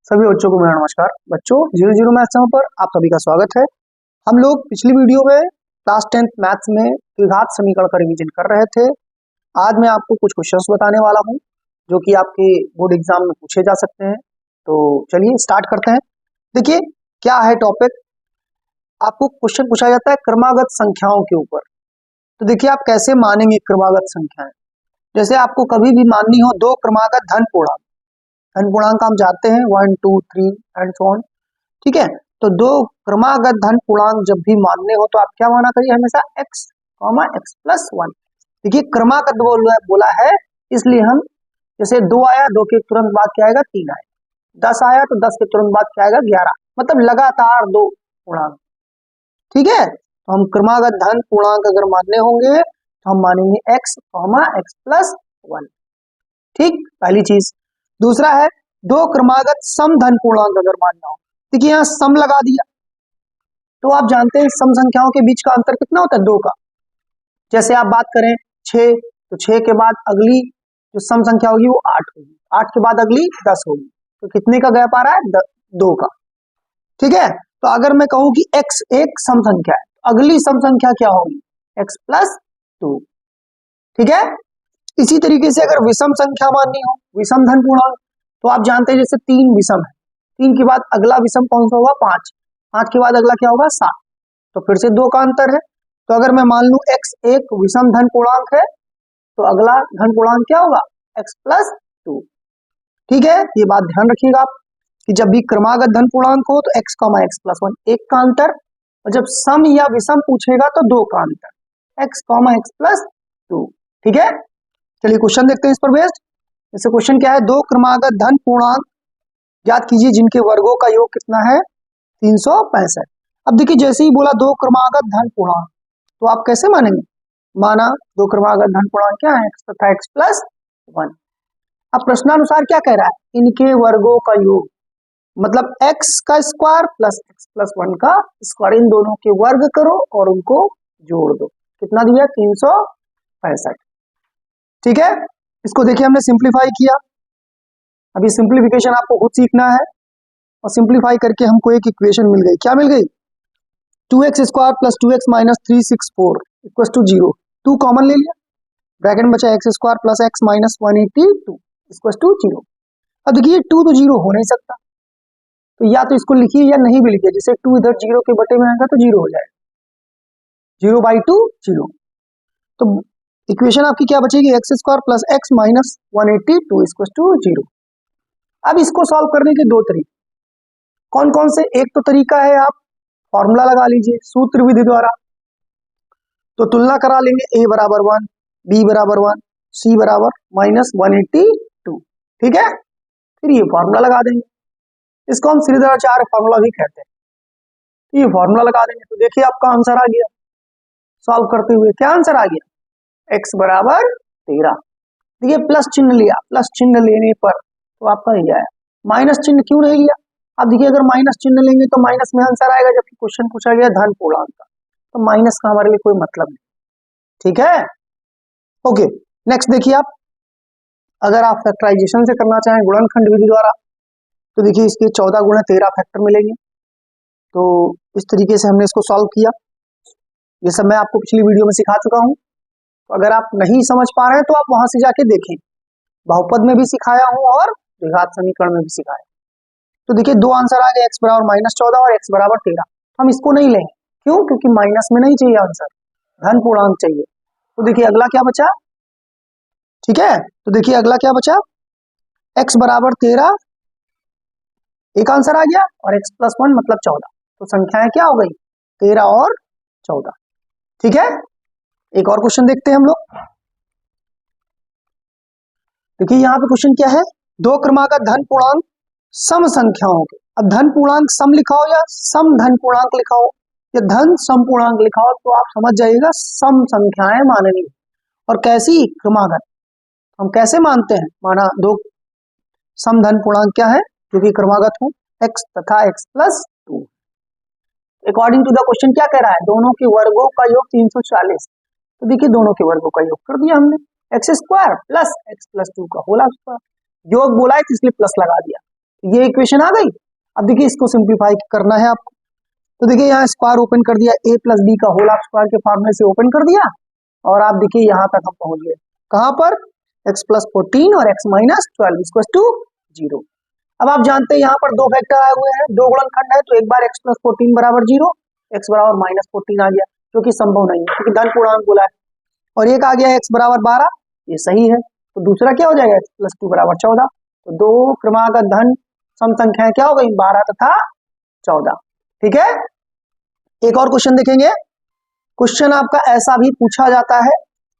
सभी बच्चों को मेरा नमस्कार। बच्चों, 00 मैथ्स चैनल पर आप सभी का स्वागत है। हम लोग पिछली वीडियो में क्लास 10th मैथ्स में द्विघात समीकरण का रिवीजन कर रहे थे। आज मैं आपको कुछ क्वेश्चंस बताने वाला हूं जो कि आपके बोर्ड एग्जाम में पूछे जा सकते हैं। तो चलिए स्टार्ट करते हैं। देखिए क्या है टॉपिक। आपको क्वेश्चन पूछा जाता है क्रमागत संख्याओं के ऊपर। तो देखिए आप कैसे मानेंगे क्रमागत संख्याएं। जैसे आपको कभी भी माननी हो दो क्रमागत धन पूर्णांक। धन पूर्णांक हम जानते हैं 1 2 3 एंड सो ऑन, ठीक है। तो दो क्रमागत धन पूर्णांक जब भी मानने हो तो आप क्या माना करिए, हमेशा x x प्लस 1। देखिए क्रमागत बोला है, इसलिए हम जैसे 2 आया 2 के तुरंत बाद क्या आएगा 3 आएगा, 10 आया तो 10 के तुरंत बाद क्या आएगा 11, मतलब लगातार दो पूर्णांक, ठीक है। तो हम क्रमागत धन पूर्णांक अगर मानने होंगे तो हम मानेंगे x प्लस 1, ठीक, पहली चीज। दूसरा है दो क्रमागत सम धन पूर्णांक अगर मानना हो। देखिए यहाँ सम लगा दिया तो आप जानते हैं सम संख्याओं के बीच का अंतर कितना होता है, 2 का। जैसे आप बात करें 6, तो 6 के बाद अगली जो सम संख्या होगी वो 8 होगी, 8 के बाद अगली 10 होगी, तो कितने का गैप आ रहा है 2 का, ठीक है। तो अगर मैं कहूं कि x एक सम संख्या है, अगली सम संख्या क्या होगी x प्लस 2, ठीक है। इसी तरीके से अगर विषम संख्या माननी हो, विषम धन पूर्णांक, तो आप जानते हैं जैसे 3 विषम है, 3 के बाद अगला विषम कौन सा होगा 5, 5 के बाद अगला क्या होगा 7, तो फिर से 2 का अंतर है। तो अगर मैं मान लूं x एक विषम धन पूर्णांक है तो अगला धन पूर्णांक क्या होगा x प्लस 2, ठीक है। ये बात ध्यान रखिएगा आप कि जब भी क्रमागत धन पूर्णांक हो तो x प्लस 1 एक का अंतर, और जब सम या विषम पूछेगा तो 2 का अंतर, x प्लस 2, ठीक है। चलिए क्वेश्चन देखते हैं इस पर बेस्ड। जैसे क्वेश्चन क्या है, दो क्रमागत धन पूर्णांक याद कीजिए जिनके वर्गों का योग कितना है 365। अब देखिए जैसे ही बोला दो क्रमागत धन पूर्णांक तो आप कैसे मानेंगे, माना दो क्रमागत धन पूर्णांक क्या है x तथा x प्लस 1। अब प्रश्नानुसार क्या कह रहा है, इनके वर्गों का योग, मतलब x का स्क्वायर प्लस x प्लस 1 का स्क्वायर, इन दोनों के वर्ग करो और उनको जोड़ दो, कितना दिया 365, ठीक है। इसको देखिए हमने सिंप्लीफाई किया। अभी सिंप्लीफिकेशन आपको खुद सीखना है, और सिंप्लीफाई करके हमको एक इक्वेशन मिल गई, क्या मिल गई 2x square plus 2x minus 364 equal to 0, 2 common ले लिया, ब्रैकेट में बचा x square plus x minus 182 equal to 0। अब देखिए 2 तो 0 हो नहीं सकता, तो या तो इसको लिखिए या नहीं भी लिखिए, जैसे 2 इधर 0 के बटे में आएगा तो 0 हो जाएगा, 0/2 0। तो इक्वेशन आपकी क्या बचेगी x square plus x minus 182 equal to 0। अब इसको सॉल्व करने के दो तरीके, कौन कौन से, एक तो तरीका है आप फॉर्मूला लगा लीजिए सूत्र विधि द्वारा, तो तुलना करा लेंगे a बराबर 1, b बराबर 1, c बराबर माइनस 182, ठीक है। फिर ये फॉर्मूला लगा देंगे, इसको हम श्रीधराचार्य फॉर्मूला भी कहते हैं। ये फॉर्मूला लगा देंगे तो देखिए आपका आंसर आ गया। सॉल्व करते हुए क्या आंसर आ गया, x बराबर 13। देखिए प्लस चिन्ह लिया, प्लस चिन्ह लेने पर तो आपका नहीं आया, माइनस चिन्ह क्यों नहीं लिया। अब देखिए अगर माइनस चिन्ह लेंगे तो माइनस में आंसर आएगा, जबकि क्वेश्चन पूछा गया धन पूर्णांक का, तो माइनस का हमारे लिए कोई मतलब नहीं, ठीक है। ओके नेक्स्ट देखिए आप, अगर आप फैक्टराइजेशन से करना चाहें गुणनखंड विधि द्वारा, तो देखिए इसके 14 गुणा 13 फैक्टर मिलेंगे। तो इस तरीके से हमने इसको सॉल्व किया, ये सब मैं आपको पिछली वीडियो में सिखा चुका हूं, तो अगर आप नहीं समझ पा रहे हैं तो आप वहां से जाके देखें, बहुपद में भी सिखाया हूं और द्विघात समीकरण में भी सिखाया। तो देखिए दो आंसर आ गए, x बराबर -14 और x बराबर 13। हम इसको नहीं लेंगे, क्यों, क्योंकि माइनस में नहीं चाहिए आंसर, धन पूर्णांक चाहिए। तो देखिए अगला क्या बचा, ठीक है। तो देखिए अगला क्या बचा, x बराबर 13 एक आंसर आ गया, और x प्लस 1 मतलब 14, तो संख्याएं क्या हो गई 13 और 14, ठीक है। एक और क्वेश्चन देखते हैं हम लोग। देखिए यहाँ पे क्वेश्चन क्या है, दो क्रमागत धन पूर्णांक सम संख्याओं के, अब धन पूर्णांक सम लिखा हो या सम धन पूर्णांक लिखा हो या धन सम पूर्णांक लिखा हो, तो आप समझ जाइएगा सम संख्याएं माननी। और कैसी, क्रमागत। हम कैसे मानते हैं, माना दो सम धन पूर्णांक क्या है जो कि क्रमागत हो, x तथा x plus 2। According to the question क्या कह रहा है, दोनों के वर्गों का योग 340। तो देखिए दोनों के वर्गों का योग कर दिया हमने, x square plus x plus 2 का होल स्क्वायर, योग बोला है तो इसलिए प्लस लगा दिया, ये इक्वेशन आ गई। अब देखिए इसको सिंप्लीफाई करना है आपको, तो देखिए यहाँ स्क्वायर ओपन कर दिया, a प्लस बी का होल ऑफ स्क्वायर के फॉर्मूले से ओपन कर दिया, और आप देखिए यहाँ तक हम पहुंच गए, कहां पर, x प्लस 14 और x माइनस 12 इक्वल टू 0। अब आप जानते हैं यहाँ पर दो फैक्टर आए हुए हैं, दो गुणनखंड है, तो एक बार x प्लस 14 बराबर 0, x बराबर माइनस 14 आ गया, जो कि संभव नहीं है क्योंकि धन पूर्णांक बोला है, और एक आ गया x बराबर 12, ये सही है, तो दूसरा क्या हो जाएगा, x प्लस 2 बराबर 14, तो दो क्रमागत धन सम संख्याएं क्या हो गई, 12 तथा 14। ठीक है, एक और क्वेश्चन देखेंगे। क्वेश्चन आपका ऐसा भी पूछा जाता है,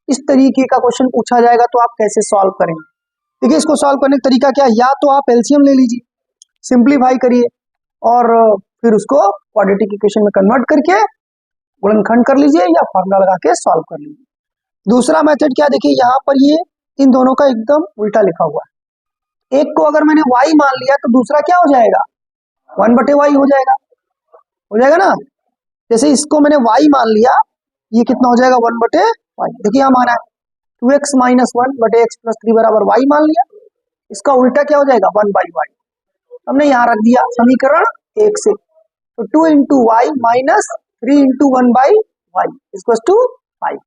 इस तरीके का क्वेश्चन पूछा जाएगा तो आप कैसे सॉल्व करेंगे। देखिए इसको सॉल्व करने का तरीका क्या है, या तो आप एलसीएम ले लीजिए, सिंप्लीफाई करिए और फिर उसको क्वाड्रेटिक इक्वेशन में कन्वर्ट करके गुणनखंड कर लीजिए या फॉर्मूला लगा के सॉल्व कर लीजिए। दूसरा मेथड क्या, देखिए यहाँ पर ये इन दोनों का एकदम उल्टा लिखा हुआ है, एक को अगर मैंने y मान लिया तो दूसरा क्या हो जाएगा, 1/y हो जाएगा ना। जैसे इसको मैंने y मान लिया, ये कितना हो जाएगा, 1/y। देखिए यहाँ माना है 2x माइनस 1/x प्लस 3 बराबर y मान लिया, इसका उल्टा क्या हो जाएगा, 1/y। हमने यहाँ रख दिया समीकरण 1 से, तो 2 into y minus 3 into 1/y equal to 5।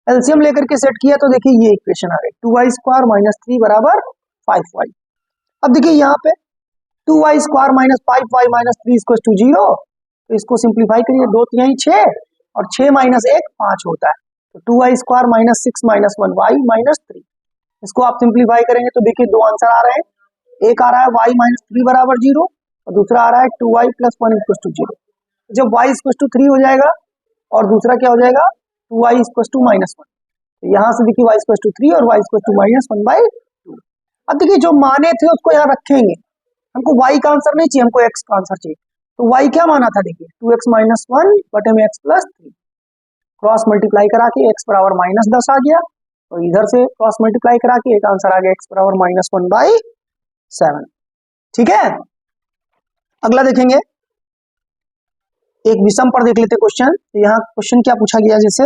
LCM लेकर के सेट किया तो देखिए ये इक्वेशन आ गई, 2y स्क्वायर माइनस 3 बराबर 5y। अब देखिए यहाँ पे 2y square minus 5y minus 3 equal to 0, तो इसको सिंप्लीफाई करिए, 2 3 6 और 6 माइनस 1 5 होता है, तो 2y square minus 6 minus 1y minus 3, इसको आप सिंप्लीफाई करेंगे तो देखिए दो आंसर आ रहे हैं, एक आ रहा है y माइनस 3 बराबर 0 और दूसरा आ रहा है 2y प्लस 1 इक्वल टू 0। जब y इक्वल टू 3 हो जाएगा और दूसरा क्या हो जाएगा, 2y इक्वल टू माइनस 1, तो यहाँ से देखिए y इक्वल टू 3 और y इक्वल टू माइनस 1/2। अब देखिए जो माने थे उसको यहाँ रखेंगे, हमको y का आंसर नहीं चाहिए, हमको x का आंसर चाहिए, तो y क्या माना था, देखिए 2x माइनस 1 बटे में x प्लस 3, क्रॉस मल्टीप्लाई करा के x बराबर माइनस 10 आ गया, और इधर से क्रॉस मल्टीप्लाई करा के एक आंसर आ गया x बराबर माइनस 1/7। ठीक है, अगला देखेंगे, एक विषम पर देख लेते क्वेश्चन। तो यहाँ क्वेश्चन क्या पूछा गया, जैसे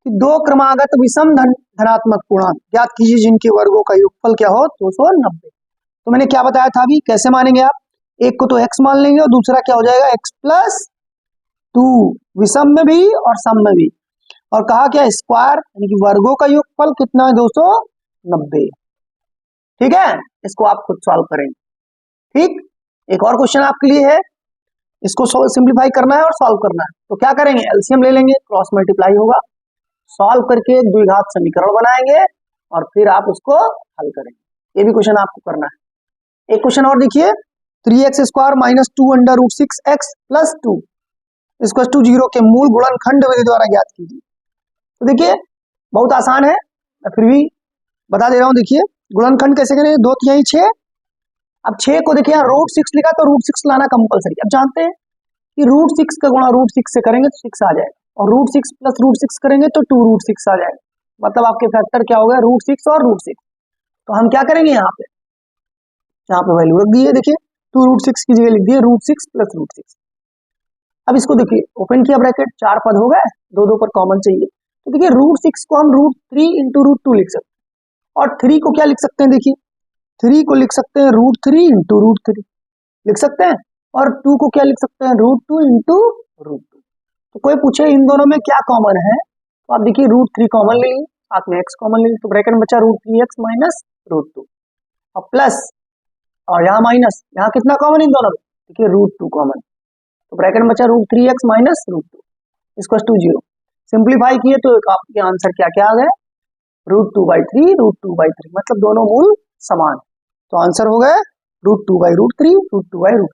कि दो क्रमागत विषम धनात्मक पूर्णांक ज्ञात कीजिए जिनके वर्गों का योगफल क्या हो 290। तो मैंने क्या बताया था अभी, कैसे मानेंगे आप, एक को तो x मान लेंगे और दूसरा क्या हो जाएगा, x प्लस 2, विषम में भी और सम में भी, और कहा क्या, स्क्वायर यानी कि वर्गों का योगफल कितना है, 290। ठीक है, इसको आप खुद सॉल्व करेंगे। ठीक, एक और क्वेश्चन आपके लिए है, इसको सिंप्लीफाई करना है और सॉल्व करना है, तो क्या करेंगे, एलसीएम ले लेंगे, क्रॉस मल्टीप्लाई होगा, सॉल्व करके एक द्विघात समीकरण बनाएंगे और फिर आप उसको हल करेंगे। ये भी क्वेश्चन आपको करना है। एक क्वेश्चन और देखिए, 3x square minus 2 under root 6x plus 2 equal to 0 के मूल गुणनखंड विधि द्वारा ज्ञात कीजिए। तो देखिए बहुत आसान है, मैं फिर भी बता दे रहा हूँ। देखिए गुणनखंड कैसे करें, 2 3 6, अब 6 को देखिए रूट 6 लिखा तो रूट 6 लाना कंपलसरी। अब जानते हैं कि रूट 6 का गुणा रूट 6 से करेंगे तो 6 आ जाएगा, और रूट 6 प्लस रूट 6 करेंगे तो 2 रूट 6 आ जाएगा, मतलब आपके फैक्टर क्या हो गया, रूट 6 और रूट 6। तो हम क्या करेंगे, यहाँ पे वैल्यू रख दी है, देखिए 2 रूट 6 की जगह लिख दिए रूट 6 प्लस रूट 6। अब इसको देखिए ओपन किया ब्रैकेट, 4 पद हो गए, 2 2 पर कॉमन चाहिए, तो देखिए रूट 6 को हम रूट 3 इंटू रूट 2 लिख सकते हैं, और 3 को क्या लिख सकते हैं, देखिए 3 को लिख सकते हैं रूट 3 इंटू रूट 3 लिख सकते हैं, और 2 को क्या लिख सकते हैं, रूट 2 इंटू रूट 2। तो कोई पूछे इन दोनों में क्या कॉमन है, तो आप देखिए रूट 3 कॉमन ले लीजिए, साथ में x कॉमन ले लीजिए, तो ब्रैकेट में बचा रूट 3x माइनस रूट 2 और प्लस, और यहाँ माइनस, यहाँ कितना कॉमन इन दोनों में, देखिए रूट 2 कॉमन, तो ब्रैकेट में बचा root 3x minus root 2 equal to 0। Simplify किए तो आपके आंसर क्या क्या आ गए, रूट 2/3 रूट 2/3, मतलब दोनों मूल समान, तो आंसर हो गए रूट 2/√3 रूट 2/√3।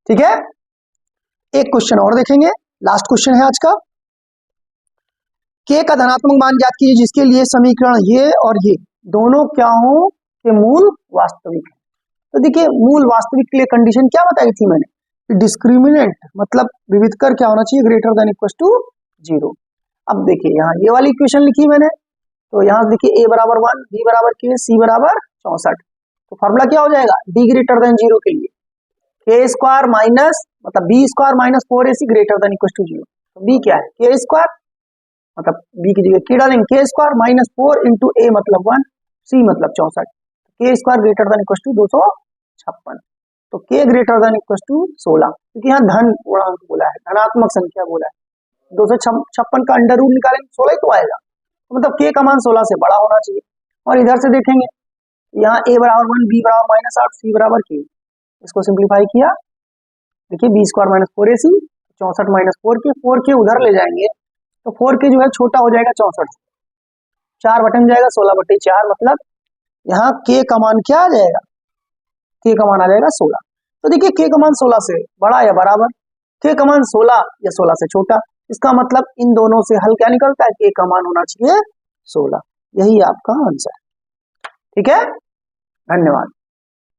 ठीक है, एक क्वेश्चन और देखेंगे, लास्ट क्वेश्चन है आज का, k का धनात्मक मान ज्ञात कीजिए जिसके लिए समीकरण ये और ये दोनों क्या हो के मूल वास्तविक है। तो देखिए मूल वास्तविक के लिए कंडीशन क्या बताई थी मैंने, डिस्क्रिमिनेंट मतलब विविधकर क्या होना चाहिए, ग्रेटर देन इक्वल टू 0। अब देखिए यहाँ ये वाली इक्वेशन लिखी मैंने, तो यहाँ देखिए a बराबर 1, b बराबर k, c बराबर 64, तो फॉर्मूला क्या हो जाएगा, d ग्रेटर देन 0 के लिए k स्क्वायर माइनस मतलब b square minus 4ac greater than equal to 0। तो b क्या है, k स्क्वायर मतलब b की जगह k डालेंगे, k square minus 4 into a मतलब 1, c मतलब 64, k square greater than equal to 264। 256। तो k greater than equal to 16, क्योंकि यहाँ धन पूर्णांक बोला है, धनात्मक संख्या बोला है। 256 का अंडर रूट निकालेंगे 16 ही तो आएगा, तो मतलब k का मान 16 से बड़ा होना चाहिए। और इधर से देखेंगे यहाँ a बराबर 1, b बराबर -8, c बराबर k। इसको सिंप्लीफाई किया, देखिए b square minus 4ac, 64 minus 4k, 4k उधर ले जाएंगे तो 4k जो है छोटा हो जाएगा 64 से, 4 बटन जाएगा 16/4, मतलब यहाँ k का मान क्या आ जाएगा, k का मान आ जाएगा 16। तो देखिए k का मान 16 से बड़ा या बराबर, k का मान 16 या 16 से छोटा, इसका मतलब इन दोनों से हल क्या निकलता है, k का मान होना चाहिए 16। यही आपका आंसर, ठीक है, धन्यवाद।